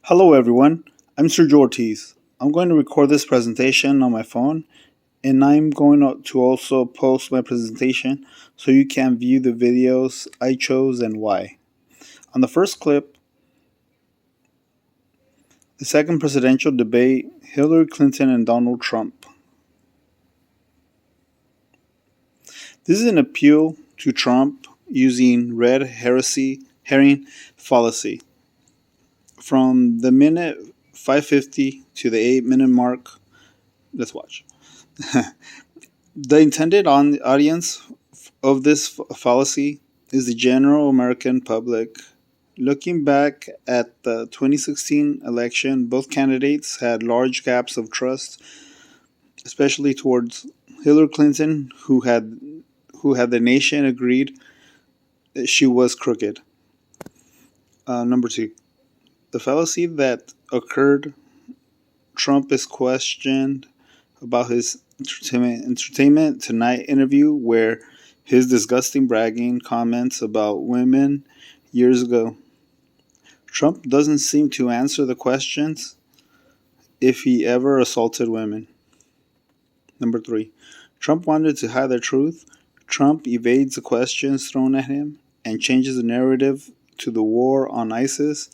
Hello everyone, I'm Sergio Ortiz. I'm going to record this presentation on my phone and I'm going to also post my presentation so you can view the videos I chose and why. On the first clip, the second presidential debate, Hillary Clinton and Donald Trump. This is an appeal to Trump using red herring fallacy. From the minute 5:50 to the 8-minute mark, let's watch. The intended audience of this fallacy is the general American public. Looking back at the 2016 election, both candidates had large gaps of trust, especially towards Hillary Clinton, who had the nation agreed that she was crooked. Number two, the fallacy that occurred. Trump is questioned about his Entertainment Tonight interview, where his disgusting bragging comments about women years ago. Trump doesn't seem to answer the questions if he ever assaulted women. Number three, Trump wanted to hide the truth. Trump evades the questions thrown at him and changes the narrative to the war on ISIS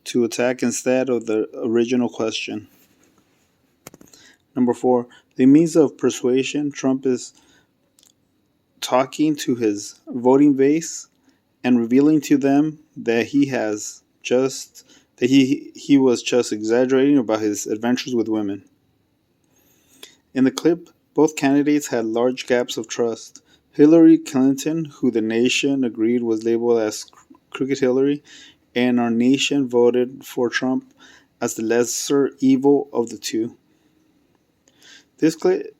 to attack instead of the original question. Number four, the means of persuasion. Trump is talking to his voting base and revealing to them that he was just exaggerating about his adventures with women. In the clip, both candidates had large gaps of trust. Hillary Clinton, who the nation agreed was labeled as Crooked Hillary, and our nation voted for Trump as the lesser evil of the two. This clip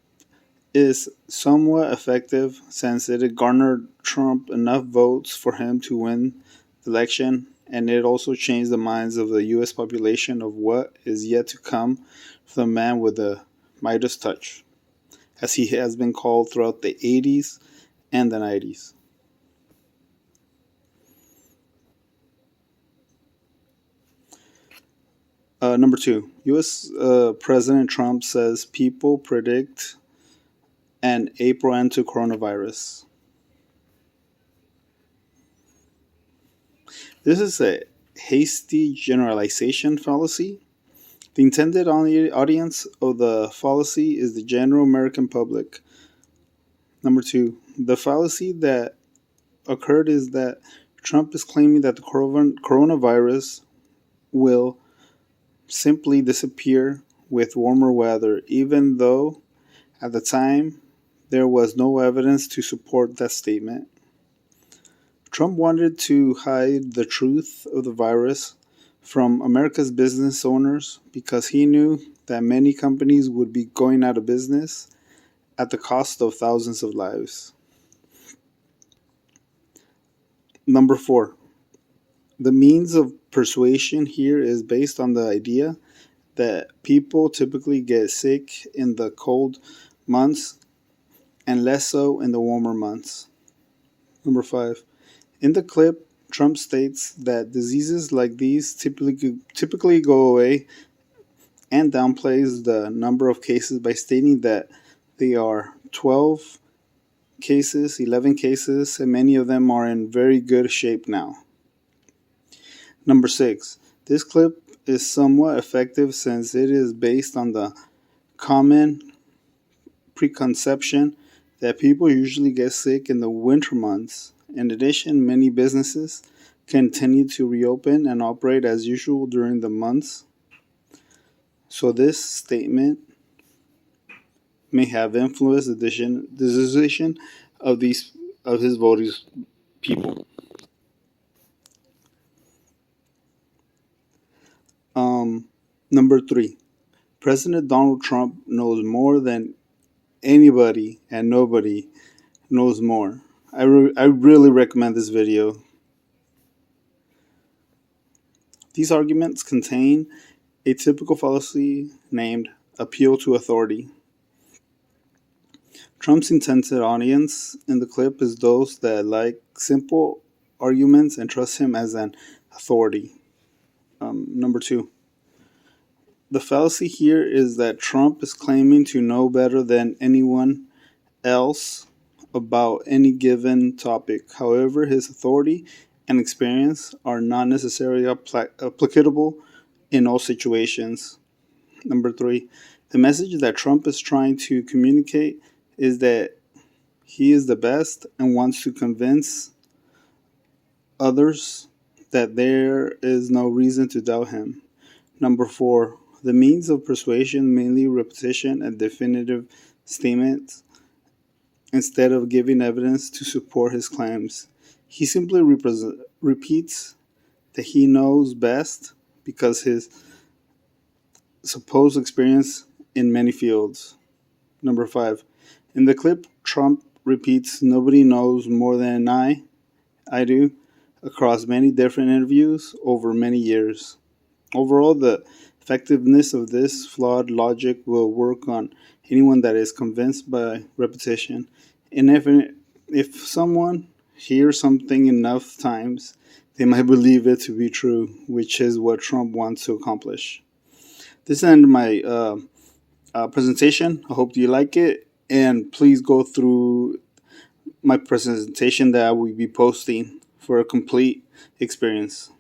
is somewhat effective since it garnered Trump enough votes for him to win the election, and it also changed the minds of the U.S. population of what is yet to come from the man with the Midas touch, as he has been called throughout the 80s and the 90s. Number two, U.S. President Trump says people predict an April end to coronavirus. This is a hasty generalization fallacy. The intended audience of the fallacy is the general American public. Number two, the fallacy that occurred is that Trump is claiming that the coronavirus will simply disappear with warmer weather, even though at the time there was no evidence to support that statement. Trump wanted to hide the truth of the virus from America's business owners because he knew that many companies would be going out of business at the cost of thousands of lives. Number four, the means of persuasion here is based on the idea that people typically get sick in the cold months and less so in the warmer months. Number five, in the clip, Trump states that diseases like these typically go away and downplays the number of cases by stating that they are 12 cases, 11 cases, and many of them are in very good shape now. Number six, this clip is somewhat effective since it is based on the common preconception that people usually get sick in the winter months. In addition, many businesses continue to reopen and operate as usual during the months. So this statement may have influenced the decision of his voters people. Number three, President Donald Trump knows more than anybody, and nobody knows more. I really recommend this video. These arguments contain a typical fallacy named appeal to authority. Trump's intended audience in the clip is those that like simple arguments and trust him as an authority. Number two, The fallacy here is that Trump is claiming to know better than anyone else about any given topic. However, his authority and experience are not necessarily applicable in all situations. Number three, the message that Trump is trying to communicate is that he is the best and wants to convince others that there is no reason to doubt him. Number four, the means of persuasion, mainly repetition and definitive statements, instead of giving evidence to support his claims. He simply repeats that he knows best because his supposed experience in many fields. Number five, in the clip, Trump repeats, "Nobody knows more than I do," across many different interviews over many years. Overall, the effectiveness of this flawed logic will work on anyone that is convinced by repetition. And if someone hears something enough times, they might believe it to be true, which is what Trump wants to accomplish. This ends my presentation. I hope you like it. And please go through my presentation that I will be posting for a complete experience.